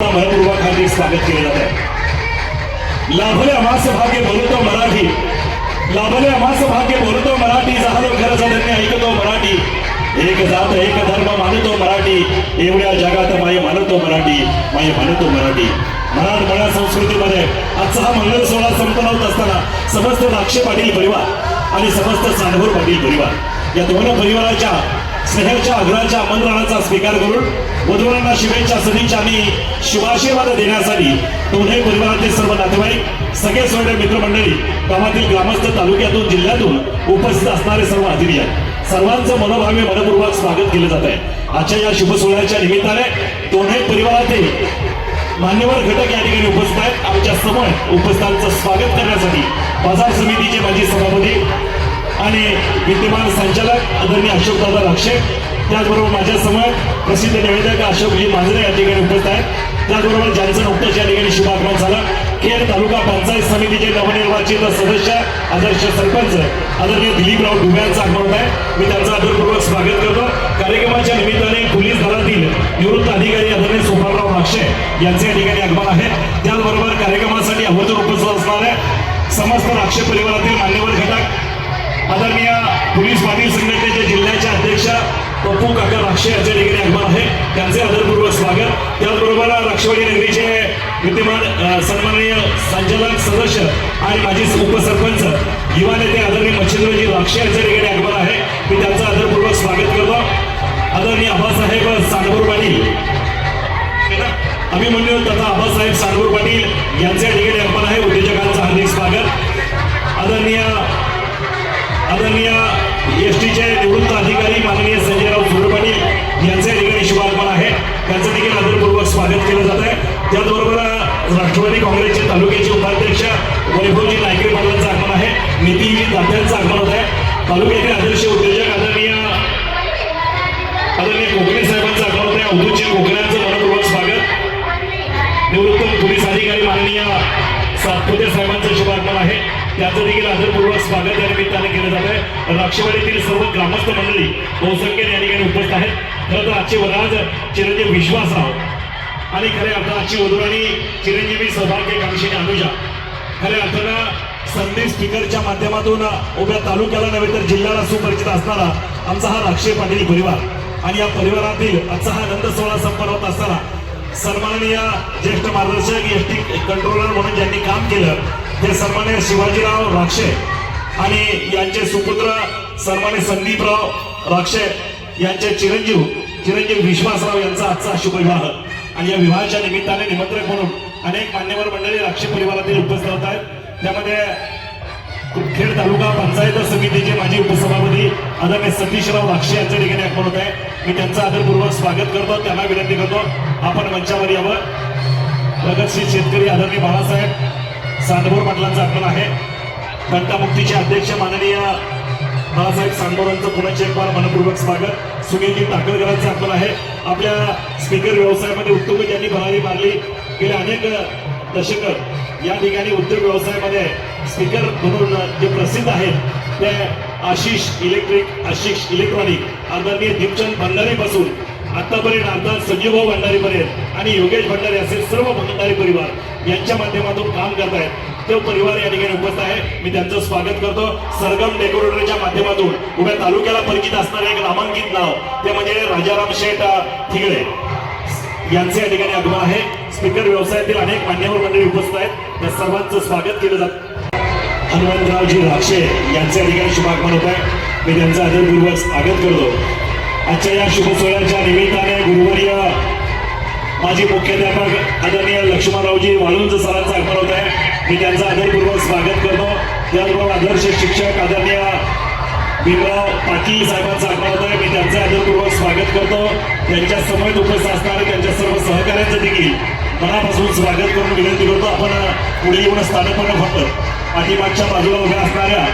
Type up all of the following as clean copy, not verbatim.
मनपूर्वक हार्दिक स्वागत केले जात आहे। लाभले आम्हास भाग्य बोलतो मराठी, लाभले आम्हास भाग्य बोलतो मराठी, झालो खरं धन्य ऐकतो मराठी, एक जात एक धर्म मानतो मराठी, एवढ्या जगात माय मानतो मराठी, माय मानतो मराठी। मराठमोळ्या संस्कृतीमध्ये आजचा हा मंगल सोहळा संपन्न होत असताना समस्त द्राक्षे पाटील परिवार आणि समस्त सांडभोर पाटील परिवार या दोन परिवाराच्या स्नेहाच्या आग्रहाच्या आमंत्रणाचा स्वीकार करून वधूवरांना शुभेच्छा सदिच्छा आणि शुभाशीर्वाद देण्यासाठी दोन्ही परिवारातील सर्व नातेवाईक सगळे सोयरे मित्रमंडळी गावातील ग्रामस्थ तालुक्यातून जिल्ह्यातून उपस्थित असणारे सर्व हजेरी आहेत सर्वांचं मनोभावे मनपूर्वक स्वागत केलं जात आहे। आजच्या या शुभ सोहळ्याच्या निमित्ताने दोन्ही परिवारातील मान्यवर घटक या ठिकाणी उपस्थित आहेत। आमच्या समोर उपस्थितांचं स्वागत करण्यासाठी बाजार समितीचे माजी सभापती आणि विद्यमान संचालक आदरणीय अशोकदादा राक्षे, त्याचबरोबर माझ्या समोर प्रसिद्ध निवेदक अशोकजी मांजरे या ठिकाणी उपस्थित आहेत। त्याचबरोबर ज्यांचं नुकतंच या ठिकाणी शुभागमन झालं खेड तालुका पंचायत समितीचे नवनिर्वाचित सदस्य आदर्श सरपंच आदरणीय दिलीपराव डुबे यांचं आगमन होत आहे। मी त्यांचं आदरपूर्वक स्वागत करतो। कार्यक्रमाच्या निमित्ताने पोलीस दलातील निवृत्त अधिकारी आदरणीय सोपानराव राक्षे यांचे या ठिकाणी आगमन आहे। त्याचबरोबर कार्यक्रमासाठी आवर्जून उपस्थित असणारे समस्त राक्षे परिवारातील मान्यवर घटक आदरणीय पोलीस पाटील संघटनेचे जिल्ह्याचे अध्यक्ष पप्पू काका राक्षे यांचे ठिकाणी आगमन आहे, त्यांचे आदरपूर्वक स्वागत। त्याचबरोबर राक्षवाडी नगरीचे विद्यमान सन्माननीय संचालक सदस्य आणि माजी उपसरपंच युवा नेते आदरणीय मच्छिंद्रजी राक्षे यांचे ठिकाणी आगमन आहे, मी त्यांचं आदरपूर्वक स्वागत करतो। आदरणीय आबासाहेब सांडभोर पाटील अभिमन्यू तथा आबासाहेब सांडभोर पाटील यांचे ठिकाणी आगमन आहे, उद्योजकांचं हार्दिक स्वागत। आदरणीय एसटीचे निवृत्त अधिकारी माननीय संजयराव सुरे पाटील यांचे ठिकाणी शुभागमन आहे, त्यांचं देखील आदरपूर्वक स्वागत केलं जात आहे। त्याचबरोबर राष्ट्रवादी काँग्रेसचे तालुक्याचे उपाध्यक्ष वैभवजी नायके पाटलांचं आगमन आहे, नितीनजी दात्यांचं आगमन होत आहे। तालुक्यातील आदर्श उद्योजक आदरणीय कोकणे साहेबांचं आगमन होत आहे, अवधूतजी कोकण्यांचं मनपूर्वक स्वागत। निवृत्त पोलीस अधिकारी माननीय सातपुते साहेबांचं शुभागमन आहे, त्याचं देखील आदरपूर्वक स्वागत या निमित्ताने केलं जात आहे। राक्षवाडीतील सर्व ग्रामस्थ मंडळी बहुसंख्येने या ठिकाणी उपस्थित आहेत। खरं तर आजचे वरराज चिरंजीव विश्वासराव आणि खऱ्या अर्थानं आजची वधूराणी चिरंजीवी सौभाग्यकांक्षीने अनुजा खऱ्या अर्थानं संदेश स्पीकरच्या माध्यमातून उभ्या तालुक्याला नव्हे तर जिल्ह्याला सुपरिचित असणारा आमचा हा राक्षे पाटील परिवार आणि या परिवारातील आजचा हा आनंद सोहळा संपन्न होत असताना सन्माननीय ज्येष्ठ मार्गदर्शक एसटी कंट्रोलर म्हणून ज्यांनी काम केलं ते सन्माननीय शिवाजीराव राक्षे आणि यांचे सुपुत्र सन्माननीय संदीपराव राक्षे यांचे चिरंजीव विश्वासराव यांचा आजचा शुभ विवाह आणि या विवाहाच्या निमित्ताने निमंत्रक म्हणून अनेक मान्यवर मंडळी राक्षे परिवारातील उपस्थित होत आहेत। त्यामध्ये खेड तालुका पंचायत समितीचे माजी उपसभापती आदरणीय सतीशराव राक्षे यांच्या ठिकाणी आगमन होत आहे, मी त्यांचं आदरपूर्वक स्वागत करतो। त्यांना विनंती करतो आपण मंचावर यावं। प्रगतशील शेतकरी आदरणीय बाळासाहेब सांडभोर पाटलांचं आगमन आहे, घंटामुक्तीचे अध्यक्ष माननीय बाळासाहेब सांडभोर यांचं पुन्हा एक बार मनपूर्वक स्वागत। सुनीलजी टाकळकरांचं आगमन आहे। आपल्या स्पीकर व्यवसायामध्ये उत्तम ज्यांनी भरारी मारली गेले अनेक दशक या ठिकाणी उद्योग व्यवसायामध्ये स्पीकर म्हणून जे प्रसिद्ध आहेत ते आशिष इलेक्ट्रॉनिक आदरणीय दीपचंद भंडारीपासून आतापर्यंत अर्थात संजीवभाऊ भंडारीपर्यंत आणि योगेश भंडारी असे सर्व भंडारी परिवार यांच्या माध्यमातून काम करत आहेत तो परिवार या ठिकाणी उपस्थित आहे, मी त्यांचं स्वागत करतो। सरगम डेकोरेटरच्या माध्यमातून उभ्या तालुक्याला परिचित असणारे एक नामांकित नाव ते म्हणजे राजाराम शेठ ठिगळे यांचे या ठिकाणी आगमन आहे। स्पीकर व्यवसायातील अनेक मान्यवर मंडळी उपस्थित आहेत, त्या सर्वांचं स्वागत केलं जातं। हनुमंतरावजी राक्षे यांचे या ठिकाणी शुभागमन होत आहे, मी त्यांचं आदरपूर्वक स्वागत करतो। आजच्या या शुभ सोहळ्याच्या निमित्ताने गुरुवर्य माजी मुख्याध्यापक आदरणीय लक्ष्मणरावजी वाळुंज सरांचं आगमन होत आहे, मी त्यांचं आदरपूर्वक स्वागत करतो। त्याचबरोबर आदर्श शिक्षक आदरणीय भीमराव पाटील साहेबांचं आगमन होत आहे, मी त्यांचं आदरपूर्वक स्वागत करतो। त्यांच्या समोर उपस्थित असणारे त्यांच्या सर्व सहकार्यांचं देखील मनापासून स्वागत करून विनंती करतो आपण पुढे येऊन स्थानपन्न फक्त पाठीमागच्या बाजूला उभ्या असणाऱ्या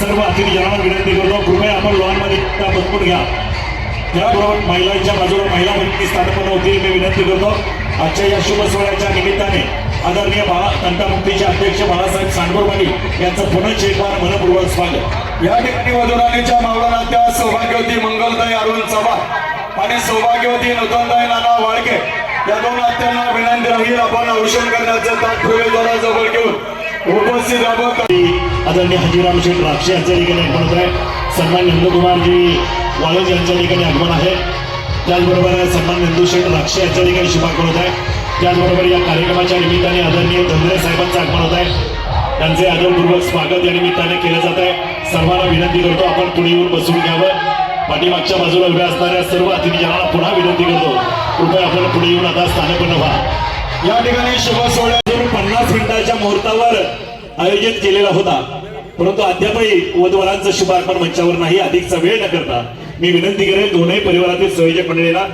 सर्व अतिथीजनांना विनंती करतो कृपया आपण लॉनमध्ये बंदपून घ्या। त्याबरोबर महिलांच्या बाजूला महिला भगिनी स्थानपन्न होतील मी विनंती करतो। आजच्या या शुभ सोहळ्याच्या निमित्ताने आदरणीय घंटामुक्तीचे अध्यक्ष बाळासाहेब सांडभोर पाटील यांचं पुन्हा एक बार मनपूर्वक स्वागत। या ठिकाणी वधूराणीच्या मावळानाच्या सौभाग्यवती मंगलताई अरुण चव्हाण आणि सौभाग्यवती नूतनताई नाना वाळके या दोन हत्यांना विनंती राहील आपण औषण करण्याचं ताट प्रवेशद्वारा जवळ घेऊन उपस्थित राहावं. आदरणीय हजीराम शेठ राक्षे यांच्या ठिकाणी आगमन होत आहे. सन्मान नंदकुमारजी वाळज यांच्या ठिकाणी आगमन आहे. त्याचबरोबर सन्मान नंदू शेठ राक्षे यांच्या ठिकाणी शुभागमन होत आहे. त्याचबरोबर या कार्यक्रमाच्या निमित्ताने आदरणीय धनरे साहेबांचं आगमन होत आहे. त्यांचे आदरपूर्वक स्वागत या निमित्ताने केलं जात आहे. सर्वांना विनंती करतो आपण पुढे येऊन बसून घ्यावं. पाठीमागच्या बाजूला उभ्या असणाऱ्या सर्व अतिथीजनांना पुन्हा विनंती करतो, कृपया आपण पुढे येऊन आता स्थानपन्न व्हा. या ठिकाणी शुभ सोहळ्या 50 मिनिटाच्या मुहूर्तावर आयोजित केलेला होता, परंतु अद्यापही वधूवरांचं शुभागमन मंचावर नाही. अधिकचा वेळ न करता मी विनंती करेन दोन्ही परिवारातील संयोजक मंडळीला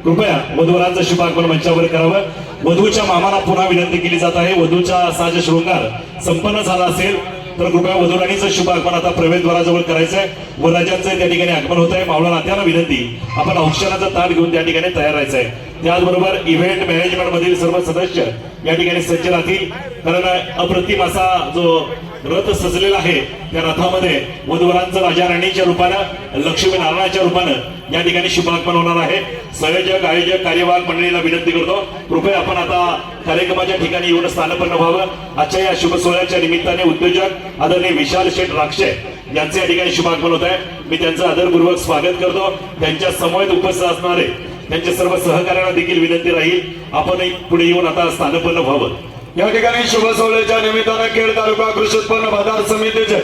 कृपया वधूवरांचं शुभागमन मंचावर करावं. वधूच्या मामाला पुन्हा विनंती केली जात आहे. वधूचा साज शृंगार संपन्न झाला असेल तर कृपया वधूराणीचं शुभागमन आता प्रवेशद्वाराजवळ करायचं आहे. वरराजांचं त्या ठिकाणी आगमन होत आहे. मावळा नात्याला विनंती आपण औक्षणाचं ताट घेऊन त्या ठिकाणी तयार राहायचं आहे. त्याचबरोबर इव्हेंट मॅनेजमेंट मधील सर्व सदस्य या ठिकाणी सज्ज राहतील, कारण अप्रतिम असा जो रथ सजलेला आहे त्या रथामध्ये वधूवरांचं राजा राणीच्या रूपानं लक्ष्मी नारायणाच्या रूपानं या ठिकाणी शुभागमन होणार आहे. संयोजक आयोजक कार्यवाहक मंडळीला विनंती करतो, कृपया आपण आता कार्यक्रमाच्या ठिकाणी येऊन स्थानपन्न व्हावं. आजच्या या शुभ सोहळ्याच्या निमित्ताने उद्योजक आदरणीय विशाल शेठ राक्षे यांचे या ठिकाणी शुभागमन होत आहे. मी त्यांचं आदरपूर्वक स्वागत करतो. त्यांच्या समवेत उपस्थित असणारे त्यांच्या सर्व सहकार्यांना देखील विनंती राहील आपण पुढे येऊन आता स्थानपन्न व्हावं. या ठिकाणी शुभ सोहळ्याच्या निमित्ताने खेड तालुका कृषी उत्पन्न बाजार समितीचे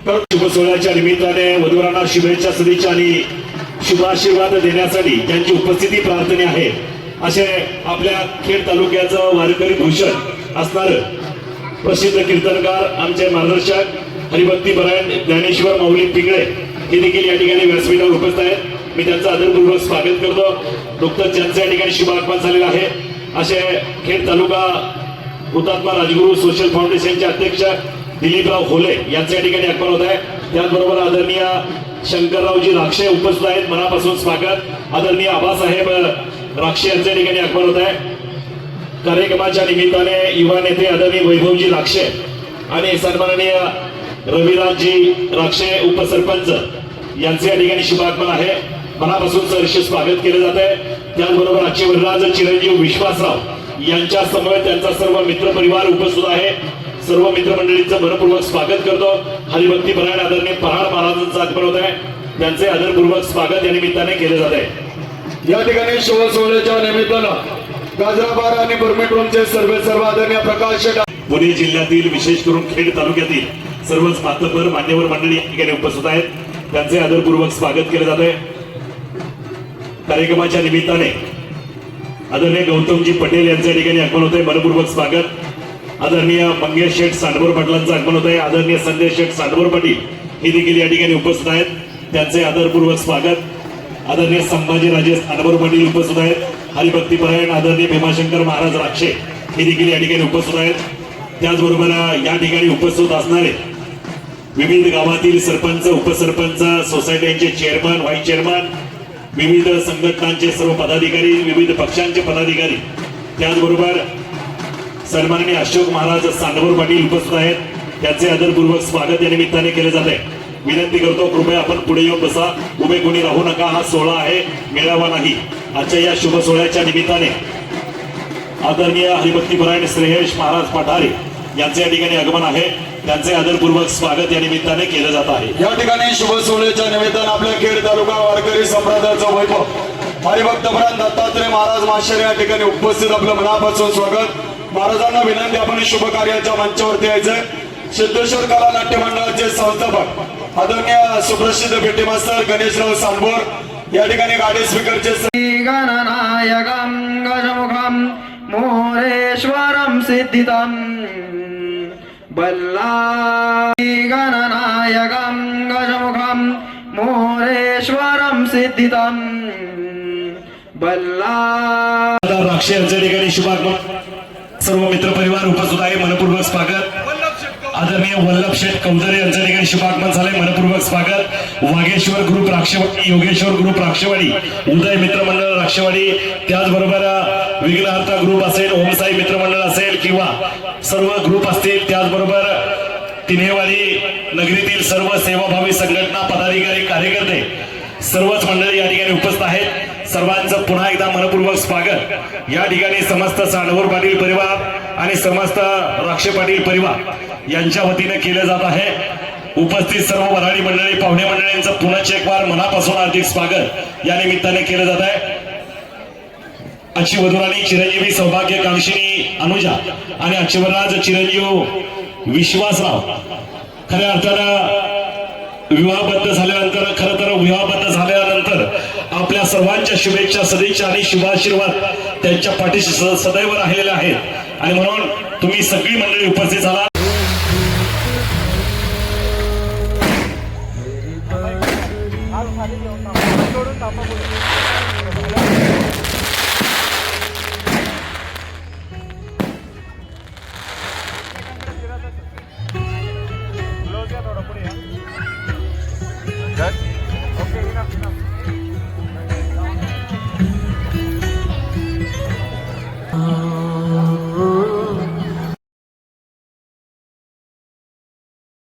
शुभ सोहळ्याच्या निमित्ताने वधूवरांना शुभेच्छा सदिच्छा आणि शुभाशीर्वाद देण्यासाठी ज्यांची उपस्थिती प्रार्थना आहे असे आपल्या खेड तालुक्याचं वारकरी भूषण असणार प्रसिद्ध कीर्तनकार आमचे मार्गदर्शक हरिभक्ती परायण ज्ञानेश्वर माऊली पिंगळे हे देखील या ठिकाणी व्यासपीठावर उपस्थित आहेत. मी त्यांचं आदरपूर्वक स्वागत करतो. नुकतंच ज्यांचं या ठिकाणी शुभागमन झालेलं आहे असे खेड तालुका हुतात्मा राजगुरू सोशल फाउंडेशनचे अध्यक्ष दिलीपराव होले यांच्या या ठिकाणी आगमन होत आहे. त्याचबरोबर आदरणीय शंकररावजी राक्षे उपस्थित आहेत. मनापासून स्वागत. आदरणीय आबासाहेब राक्षे यांच्या ठिकाणी आगमन होत आहे. कार्यक्रमाच्या निमित्ताने युवा नेते आदरणीय वैभवजी राक्षे आणि सन्माननीय रविराजजी राक्षे उपसरपंच यांचे या ठिकाणी शुभागमन आहे. मनापासून सहर्ष स्वागत केले जात आहे. त्याचबरोबर आजचे वरराज चिरंजीव विश्वासराव यांच्या समवेत त्यांचा सर्व मित्रपरिवार उपस्थित आहे. सर्व मित्रमंडळींचं मनपूर्वक स्वागत करतो. हरिभक्ती परायण आदरणीय पहाड महाराजांचं आगमन होत आहे. त्यांचे आदरपूर्वक स्वागत या निमित्ताने केले जात आहे. या ठिकाणी शुभ सोहळ्याच्या निमित्तानं गाजराबार आणि परमिटूनचे सर्व आदरणीय प्रकाश शेठ पुणे जिल्ह्यातील विशेष करून खेड तालुक्यातील सर्वच मातब्बर मान्यवर मंडळी या ठिकाणी उपस्थित आहेत. त्यांचे आदरपूर्वक स्वागत केले जात आहे. कार्यक्रमाच्या निमित्ताने आदरणीय गौतमजी पटेल यांच्या ठिकाणी आगमन होत आहे. मनपूर्वक स्वागत. आदरणीय मंगेश शेठ सांडभोर पाटलांचं आगमन होत आहे. आदरणीय संदेश शेठ सांडभोर पाटील हे देखील या ठिकाणी उपस्थित आहेत. त्यांचे आदरपूर्वक स्वागत. आदरणीय संभाजीराजे सांडभोर पाटील उपस्थित आहेत. हरिभक्ती परायण आदरणीय भीमाशंकर महाराज राक्षे हे देखील या ठिकाणी उपस्थित आहेत. त्याचबरोबर या ठिकाणी उपस्थित असणारे विविध गावातील सरपंच उपसरपंच सोसायट्यांचे चेअरमन व्हाईस चेअरमन विविध संघटनांचे सर्व पदाधिकारी विविध पक्षांचे पदाधिकारी त्याचबरोबर सन्माननीय अशोक महाराज सांडभोर पाटील उपस्थित आहेत. त्यांचे आदरपूर्वक स्वागत या निमित्ताने केले जाते. विनंती करतो कृपया आपण पुढे येऊन बसा. उभे कोणी राहू नका. हा सोहळा आहे, मेळावा नाही. आजच्या या शुभ सोहळ्याच्या निमित्ताने आदरणीय हरिभक्ती परायण श्रेयश महाराज पठारे यांचे या ठिकाणी आगमन आहे. त्यांचे आदरपूर्वक स्वागत या निमित्ताने केलं जात आहे. या ठिकाणी शुभ सोहळ्याच्या निमित्तानं आपल्या खेड तालुका वारकरी संप्रदायाचं वैभव हरिभक्त परायण दत्तात्रय महाराज माशेरे या ठिकाणी उपस्थित आपलं मनापासून स्वागत. महाराजांना विनंती आपण शुभ कार्याच्या मंचावरती यायचंय. सिद्धेश्वर कला नाट्य मंडळाचे संस्थापक आदरणीय सुप्रसिद्ध पेटी मास्तर गणेशराव सांडभोर या ठिकाणी गाडी स्पीकरचे गणनायकं गजमुखं मोरेश्वरं सिद्धितं बल्ला गणनायकं गजमुखं मोरेश्वरं सिद्धितं बल्ला. राक्षे यांच्या ठिकाणी शुभागमन. सर्व मित्रपरिवार उपस्थित आहे. मनपूर्वक स्वागत. आदरणीय वल्लभ शेठ कौदरे यांच्या ठिकाणी शुभागमन झाले. मनपूर्वक स्वागत. वागेश्वर ग्रुप राक्षेवाडी योगेश्वर ग्रुप राक्षेवाडी उदय मित्रमंडळ राक्षेवाडी त्याचबरोबर विघ्नहर्ता ग्रुप असेल ओमसाई मित्रमंडळ असेल किंवा सर्व ग्रुप असतील त्याचबरोबर तिन्हेवाडी नगरीतील सर्व सेवाभावी संघटना पदाधिकारी कार्यकर्ते सर्वच मंडळी या ठिकाणी उपस्थित आहेत. सर्वांचं पुन्हा एकदा मनपूर्वक स्वागत या ठिकाणी समस्त सांडवर पाटील परिवार आणि समस्त राक्षे पाटील परिवार यांच्या वतीने केलं जात आहे. उपस्थित सर्व वऱ्हाडी मंडळी पाहुणे मंडळींचं पुन्हा एक वार मनापासून हार्दिक स्वागत या निमित्ताने केलं जात आहे. आजची वधूराणी चिरंजीवी सौभाग्यकांक्षिणी अनुजा आणि अक्षवराज चिरंजीव विश्वासराव खऱ्या अर्थानं विवाहबद्ध झाल्यानंतर खरं तर विवाहबद्ध झाल्यानंतर आपल्या सर्वांच्या शुभेच्छा सदिच्छा आणि शुभाशीर्वाद त्यांच्या पाठीशी सदैव राहिलेले आहेत आणि म्हणून तुम्ही सगळी मंडळी उपस्थित झाला. जोडून